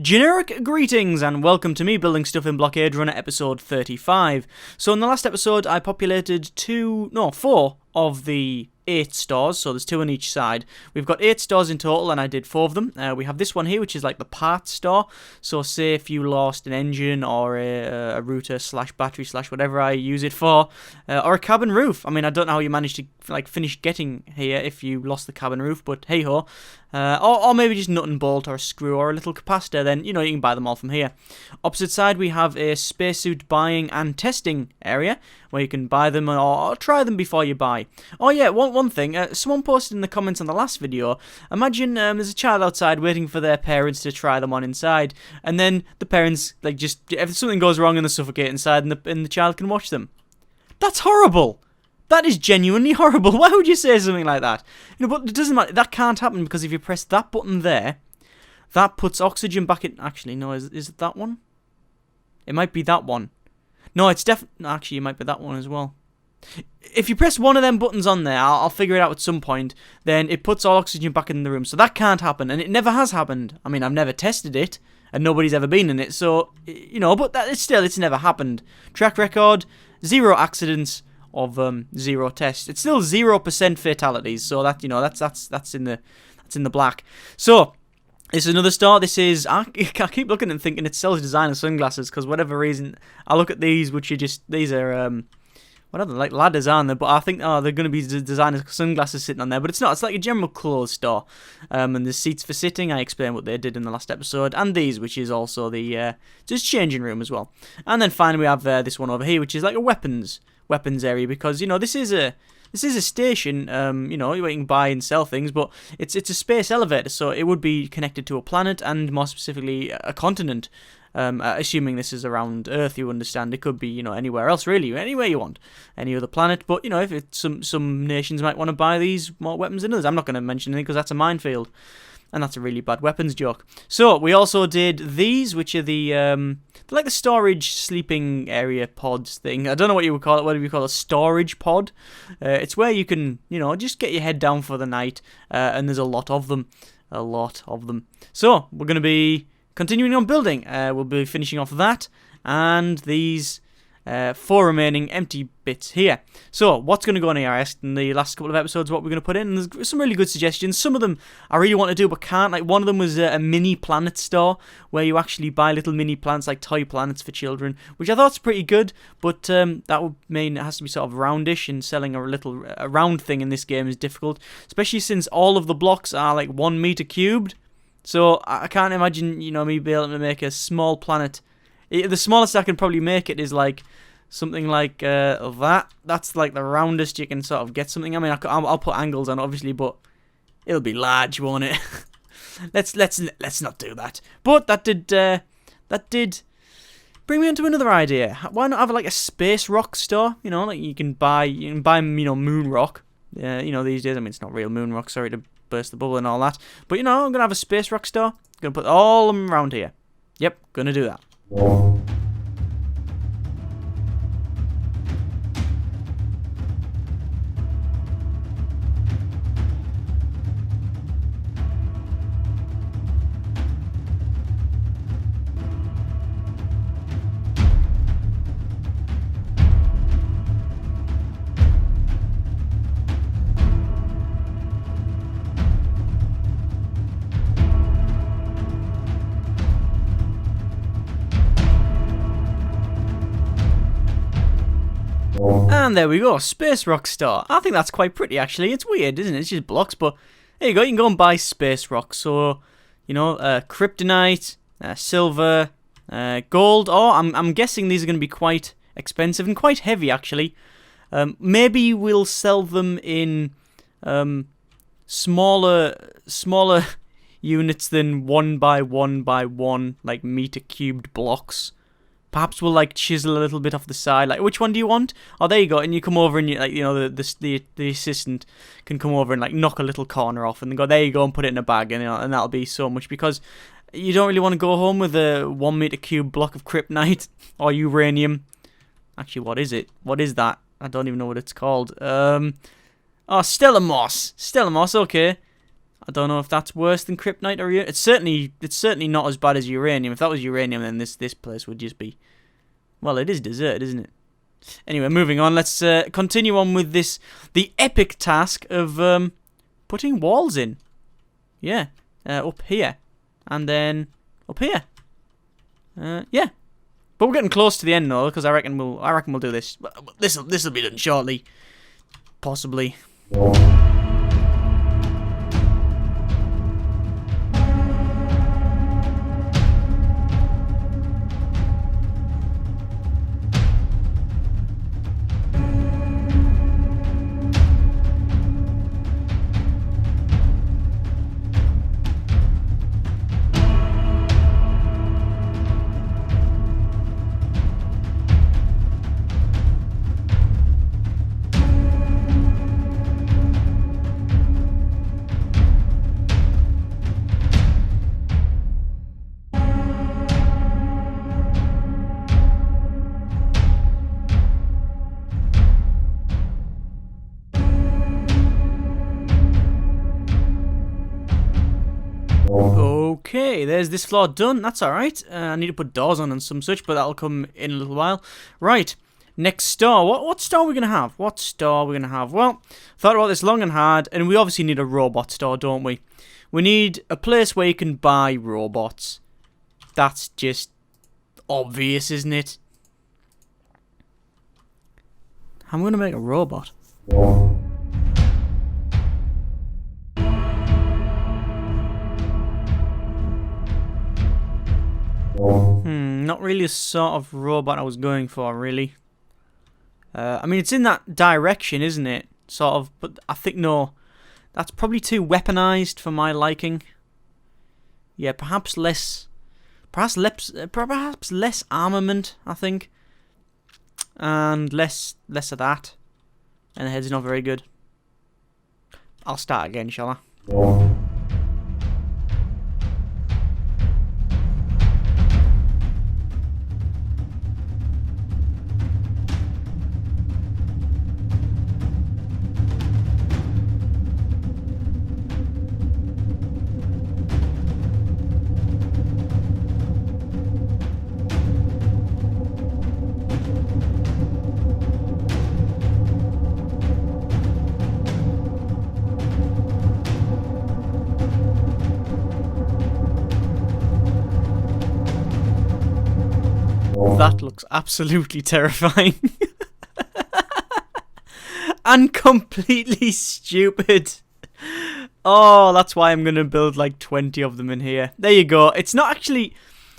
Generic greetings and welcome to me building stuff in Blockade Runner episode 35. So in the last episode I populated 4 of the 8 stores, so there's 2 on each side. We've got 8 stores in total and I did 4 of them. We have this one here which is like the parts store, so say if you lost an engine or a router / battery / whatever I use it for, or a cabin roof. I mean, I don't know how you managed to finish getting here if you lost the cabin roof, but hey ho. Or maybe just nut and bolt or a screw or a little capacitor, then you can buy them all from here. Opposite side we have a spacesuit buying and testing area where you can buy them or try them before you buy. Oh yeah, one thing, someone posted in the comments on the last video, imagine there's a child outside waiting for their parents to try them on inside, and then the parents, if something goes wrong and they suffocate inside and the child can watch them. That's horrible! That is genuinely horrible. Why would you say something like that? But it doesn't matter. That can't happen because if you press that button there, that puts oxygen back in. Actually, no, is it that one? It might be that one. No, it's definitely. Actually, it might be that one as well. If you press one of them buttons on there, I'll figure it out at some point. Then it puts all oxygen back in the room. So that can't happen, and it never has happened. I mean, I've never tested it, and nobody's ever been in it. So but it's never happened. Track record: 0 accidents of 0 tests. It's still 0% fatalities, so that that's in the black. So this is another store. This is I keep looking and thinking it sells designer sunglasses because whatever reason I look at these, which are just these are what are they, like ladders, aren't they? But I think they're going to be designer sunglasses sitting on there, but it's not. It's like a general clothes store. And there's seats for sitting. I explained what they did in the last episode, and these, which is also the just changing room as well. And then finally we have this one over here, which is like a weapons area, because this is a station, where you can buy and sell things, but it's a space elevator, so it would be connected to a planet and more specifically a continent. Assuming this is around Earth, you understand. It could be anywhere else really, anywhere you want, any other planet. But if it's some nations might want to buy these more weapons than others. I'm not going to mention anything because that's a minefield. And that's a really bad weapons joke. So, we also did these, which are they're like the storage sleeping area pods thing. I don't know what you would call it. What do you call a storage pod? It's where you can, just get your head down for the night. And there's a lot of them. So, we're going to be continuing on building. We'll be finishing off that. And these 4 remaining empty bits here. So, what's going to go in here? I asked in the last couple of episodes what we're going to put in, and there's some really good suggestions. Some of them I really want to do but can't. Like, one of them was a mini planet store, where you actually buy little mini planets, like toy planets for children, which I thought's pretty good, but that would mean it has to be sort of roundish, and selling a round thing in this game is difficult, especially since all of the blocks are like 1 meter cubed. So, I can't imagine, me being able to make a small planet. The smallest I can probably make it is like something like that. That's like the roundest you can sort of get something. I mean, I'll put angles on, obviously, but it'll be large, won't it? let's not do that. But that did bring me onto another idea. Why not have like a space rock store? Like you can buy moon rock. These days, I mean, it's not real moon rock. Sorry to burst the bubble and all that. But I'm gonna have a space rock store. Gonna put all of them around here. Yep, gonna do that. And there we go, Space Rock Star. I think that's quite pretty, actually. It's weird, isn't it? It's just blocks, but there you go. You can go and buy Space Rock. So, kryptonite, silver, gold. Oh, I'm guessing these are going to be quite expensive and quite heavy, actually. Maybe we'll sell them in smaller units than 1 by 1 by 1, like meter cubed blocks. Perhaps we'll chisel a little bit off the side. Like, which one do you want? Oh, there you go. And you come over and the assistant can come over and knock a little corner off and go, there you go, and put it in a bag, and that'll be so much, because you don't really want to go home with a 1 meter cube block of kryptonite or uranium. Actually, what is it? What is that? I don't even know what it's called. Oh, stellar moss. Stellar moss. Okay. I don't know if that's worse than kryptonite or uranium. It's certainly not as bad as uranium. If that was uranium, then this place would just be, well, it is deserted, isn't it? Anyway, moving on. Let's continue on with the epic task of putting walls in. Yeah, up here, and then up here. Yeah, but we're getting close to the end though, because I reckon we'll do this. This'll be done shortly, possibly. Okay, there's this floor done. That's alright. I need to put doors on and some such, but that'll come in a little while. Right, next store. What store are we going to have? What store are we going to have? Well, thought about this long and hard, and we obviously need a robot store, don't we? We need a place where you can buy robots. That's just obvious, isn't it? I'm going to make a robot. Not really a sort of robot I was going for, really. I mean, it's in that direction, isn't it? Sort of, but I think, no. That's probably too weaponized for my liking. Yeah, perhaps less armament, I think. And less of that. And the head's not very good. I'll start again, shall I? That looks absolutely terrifying. And completely stupid. Oh, that's why I'm going to build like 20 of them in here. There you go. It's not actually...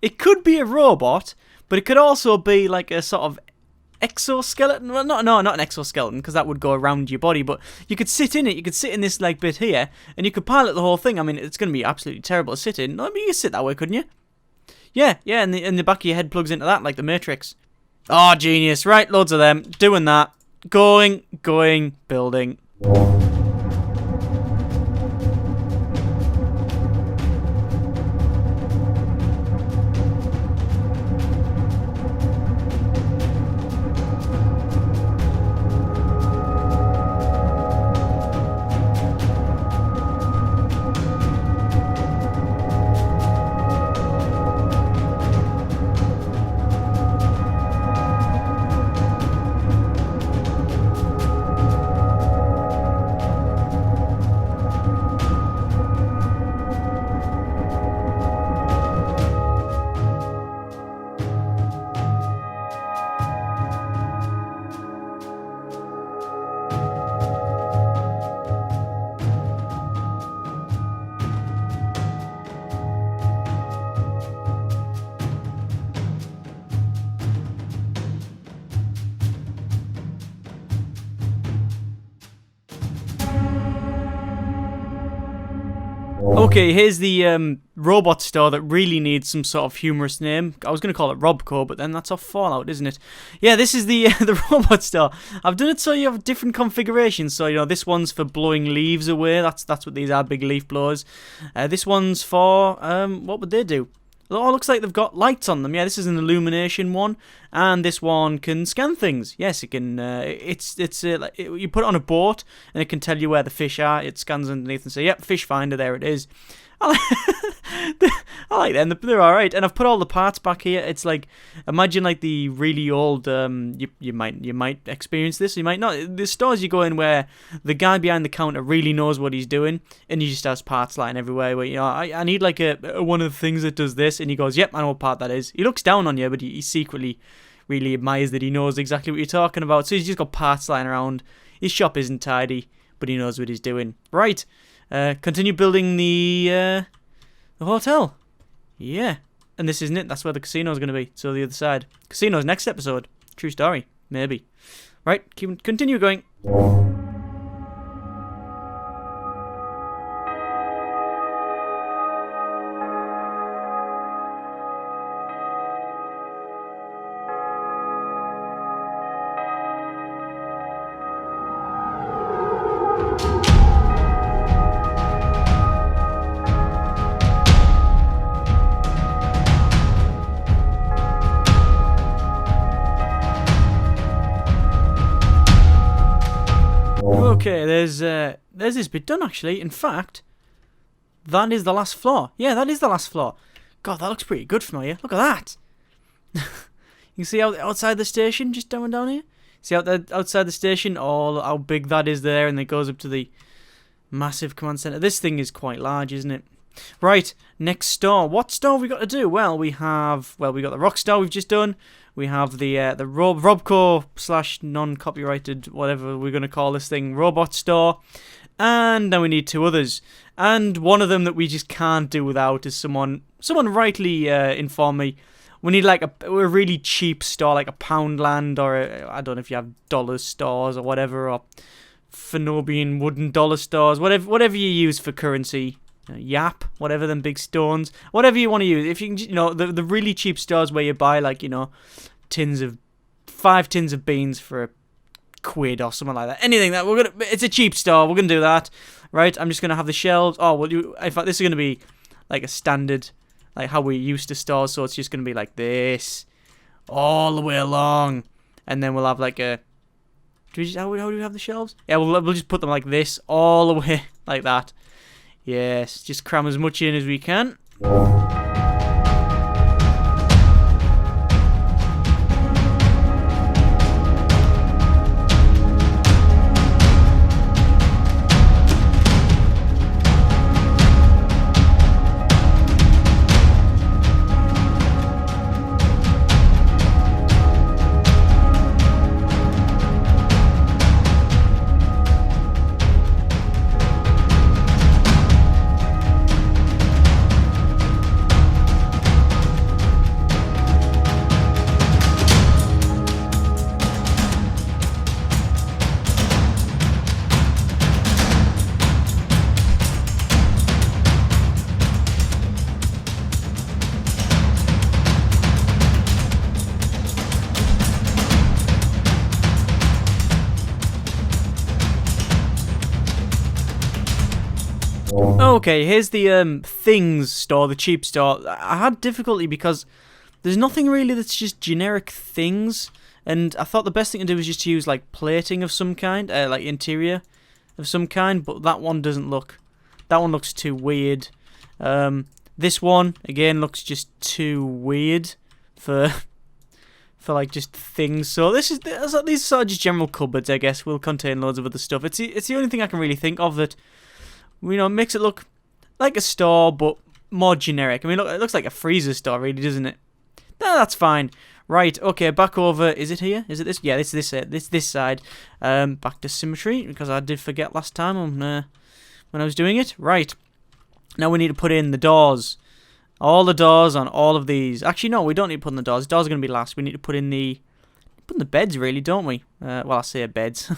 It could be a robot, but it could also be like a sort of exoskeleton. Well, not an exoskeleton, because that would go around your body, but you could sit in it. You could sit in this like bit here, and you could pilot the whole thing. I mean, it's going to be absolutely terrible to sit in. I mean, you could sit that way, couldn't you? Yeah, and the back of your head plugs into that, like the Matrix. Oh, genius. Right, loads of them. Doing that. Going, building. Okay, here's the robot store that really needs some sort of humorous name. I was going to call it Robco, but then that's off Fallout, isn't it? Yeah, this is the the robot store. I've done it so you have different configurations. So, you know, this one's for blowing leaves away. That's what these are, big leaf blowers. This one's for, what would they do? Oh, it looks like they've got lights on them. Yeah, this is an illumination one, and this one can scan things. Yes, it can. You put it on a boat, and it can tell you where the fish are. It scans underneath and say, "Yep, fish finder. There it is." I like them. They're all right. And I've put all the parts back here. It's like, imagine like the really old. You might experience this. You might not. There's stores you go in where the guy behind the counter really knows what he's doing, and he just has parts lying everywhere. Where I need like a one of the things that does this, and he goes, "Yep, I know what part that is." He looks down on you, but he secretly really admires that he knows exactly what you're talking about. So he's just got parts lying around. His shop isn't tidy, but he knows what he's doing. Right. Continue building the hotel. Yeah. And this isn't it. That's where the casino's going to be. So the other side. Casino's next episode. True story. Maybe. Right. Continue going. Okay, there's this bit done actually. In fact, that is the last floor. Yeah, that is the last floor. God, that looks pretty good from here. Look at that. You can see outside the station, just down here. See out there outside the station, all how big that is there, and it goes up to the massive command center. This thing is quite large, isn't it? Right, next store. What store have we got to do? Well, we got the Rockstar we've just done. We have the Robco / non-copyrighted, whatever we're going to call this thing, robot store. And then we need two others. And one of them that we just can't do without is someone rightly informed me. We need like a really cheap store, like a Poundland, or I don't know if you have dollar stores or whatever, or Phenobian wooden dollar stores, whatever you use for currency. Yap, whatever, them big stones, whatever you want to use. If you can, the really cheap stores where you buy like 5 tins of beans for £1 or something like that. Anything that it's a cheap store. We're gonna do that, right? I'm just gonna have the shelves. Oh, well, in fact, this is gonna be like a standard, like how we used to stores. So it's just gonna be like this, all the way along, and then we'll have like a. How do we have the shelves? Yeah, we'll just put them like this, all the way like that. Yes, just cram as much in as we can. Okay, here's the things store, the cheap store. I had difficulty because there's nothing really that's just generic things, and I thought the best thing to do was just to use like plating of some kind, like interior of some kind, but that one doesn't look. That one looks too weird. This one again looks just too weird for like just things. So these are sort of just general cupboards, I guess. Will contain loads of other stuff. It's the only thing I can really think of that makes it look like a store but more generic. I mean, look, it looks like a freezer store, really, doesn't it? No, that's fine. Right, okay, back over. Is it here? Is it this? Yeah, this side. Back to symmetry, because I did forget last time when I was doing it. Right. Now we need to put in the doors. All the doors on all of these. Actually, no, we don't need to put in the doors. The doors are going to be last. We need to put in the beds, really, don't we? Well, I say beds.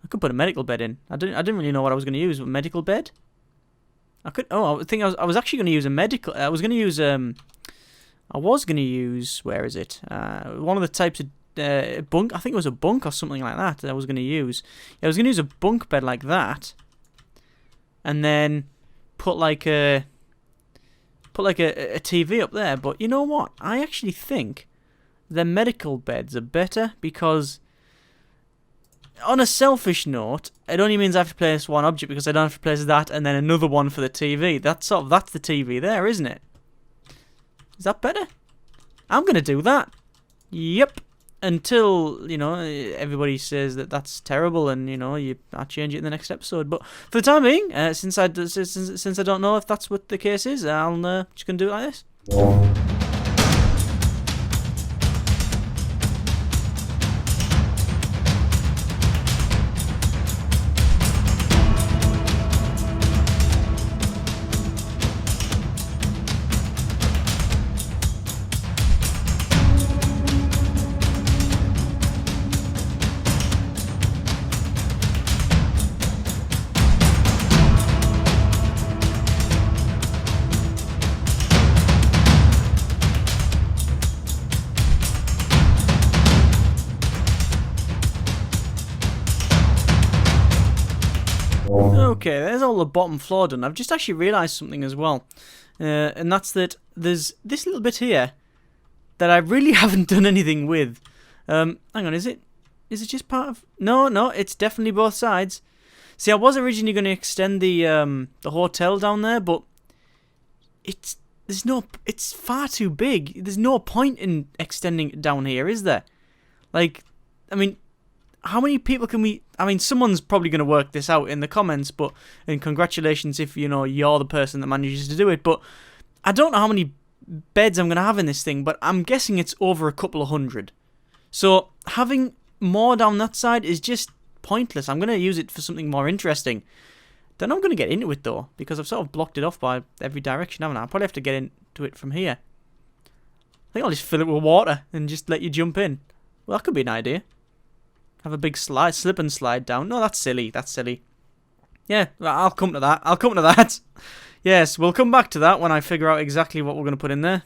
I could put a medical bed in. I didn't really know what I was going to use. A medical bed? I could. Oh, I was actually going to use a medical. I was going to use where is it? One of the types of bunk. I think it was a bunk or something like that. I was going to use. Yeah, I was going to use a bunk bed like that, and then put like a put like a TV up there. But you know what? I actually think the medical beds are better because, on a selfish note, it only means I have to place one object because I don't have to place that and then another one for the TV. That's the TV there, isn't it? Is that better? I'm gonna do that. Yep. Until, you know, everybody says that that's terrible and, you know, I change it in the next episode. But for the time being, since I don't know if that's what the case is, I'm just gonna do it like this. Okay, there's all the bottom floor done. I've just actually realised something as well. And that's that there's this little bit here that I really haven't done anything with. Hang on, is it just part of... No, it's definitely both sides. See, I was originally going to extend the hotel down there, but it's far too big. There's no point in extending it down here, is there? Like, I mean, how many people can we... I mean, someone's probably going to work this out in the comments, and congratulations if, you know, you're the person that manages to do it, but I don't know how many beds I'm going to have in this thing, but I'm guessing it's over a couple of hundred. So, having more down that side is just pointless. I'm going to use it for something more interesting. Don't know I'm going to get into it, though, because I've sort of blocked it off by every direction, haven't I? I'll probably have to get into it from here. I think I'll just fill it with water and just let you jump in. Well, that could be an idea. Have a big slip and slide down. No, that's silly. Yeah, I'll come to that. Yes, we'll come back to that when I figure out exactly what we're going to put in there.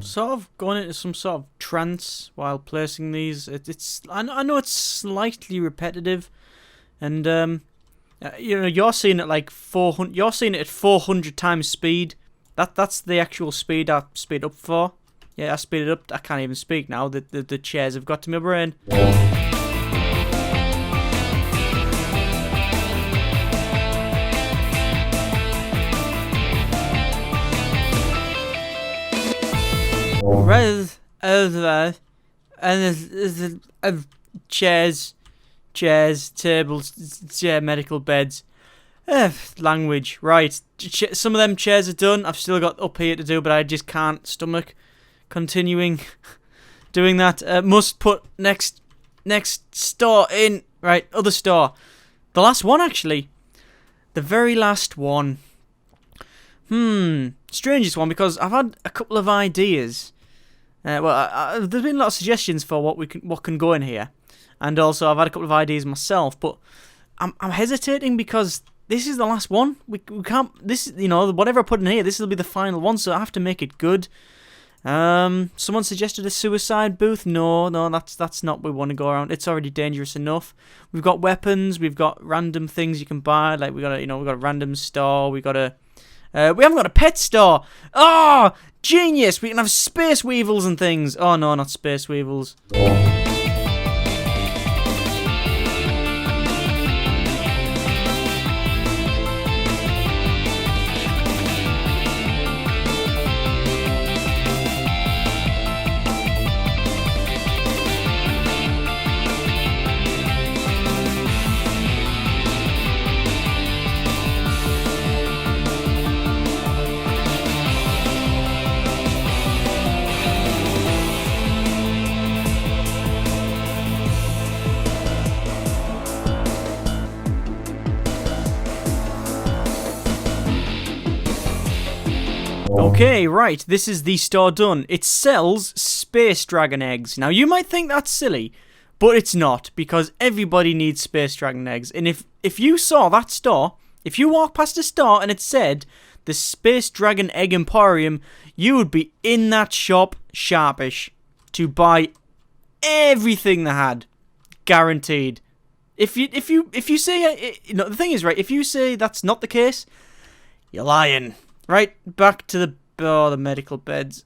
Sort of going into some sort of trance while placing these. I know it's slightly repetitive, and you know, you're seeing it like 400. You're seeing it at 400 times speed. That's the actual speed I speed up for. Yeah, I speed it up. I can't even speak now. The chairs have got to my brain. Rather over and chairs, tables, medical beds. Language, right. Some of them chairs are done. I've still got up here to do, but I just can't stomach continuing doing that. Must put next store in. Right, other store. The last one, actually. The very last one. Strangest one, because I've had a couple of ideas. There's been a lot of suggestions for what can go in here, and also I've had a couple of ideas myself. But I'm hesitating because this is the last one. We can't. This, you know, whatever I put in here, this will be the final one. So I have to make it good. Someone suggested a suicide booth. No, that's not what we want to go around. It's already dangerous enough. We've got weapons. We've got random things you can buy. Like we've got a random store. We haven't got a pet store. Oh, genius! We can have space weevils and things. Oh no, not space weevils. Okay, right, this is the store done. It sells space dragon eggs. Now, you might think that's silly, but it's not, because everybody needs space dragon eggs. And if you saw that store, if you walk past a store and it said the Space Dragon Egg Emporium, you would be in that shop sharpish to buy everything they had, guaranteed. If you say the thing is, right, if you say that's not the case, you're lying. Right, back to the medical beds.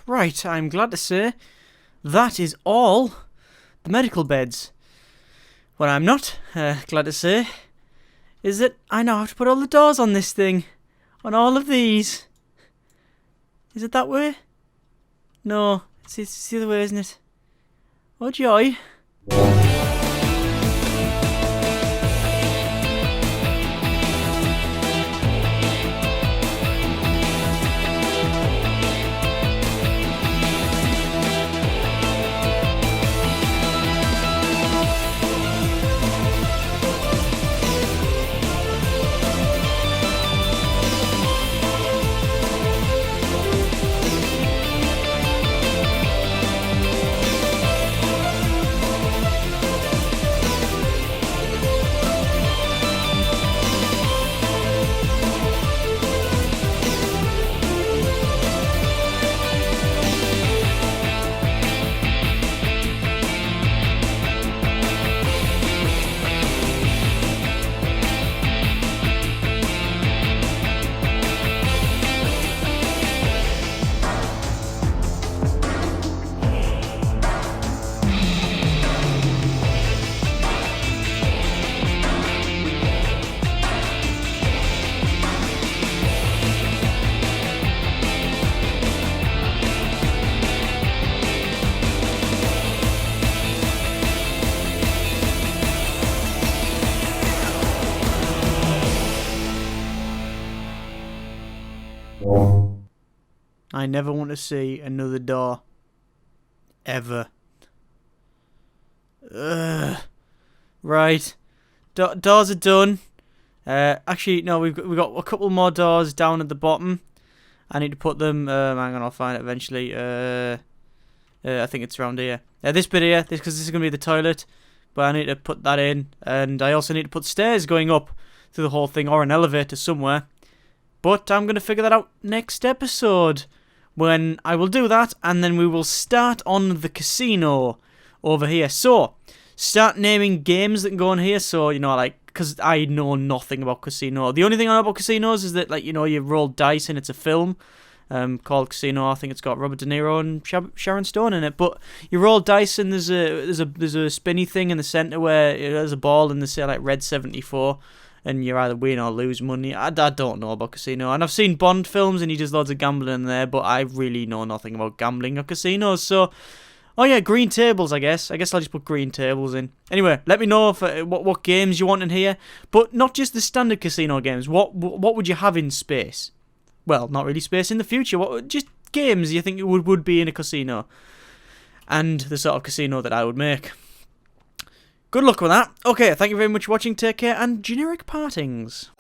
Right, I'm glad to say that is all the medical beds. What I'm not glad to say is that I now have to put all the doors on this thing. On all of these. Is it that way? No, it's the other way, isn't it? Oh, joy. I never want to see another door. Ever. Ugh. Right. Doors are done. Actually, no, we've got a couple more doors down at the bottom. I need to put them. Hang on, I'll find it eventually. I think it's around here. This bit here, because this is going to be the toilet. But I need to put that in. And I also need to put stairs going up through the whole thing, or an elevator somewhere. But I'm going to figure that out next episode, when I will do that, and then we will start on the casino over here. So, start naming games that can go on here. So, you know, like, because I know nothing about casino. The only thing I know about casinos is that, like, you know, you roll dice and it's a film called Casino. I think it's got Robert De Niro and Sharon Stone in it. But you roll dice and there's a spinny thing in the center where there's a ball and they say like Red 74. And you either win or lose money. I don't know about casino. And I've seen Bond films and he does loads of gambling in there, but I really know nothing about gambling or casinos. So, oh yeah, green tables, I guess. I guess I'll just put green tables in. Anyway, let me know if, what games you want in here. But not just the standard casino games. What would you have in space? Well, not really space in the future. Just games you think would be in a casino. And the sort of casino that I would make. Good luck with that. Okay, thank you very much for watching. Take care and generic partings.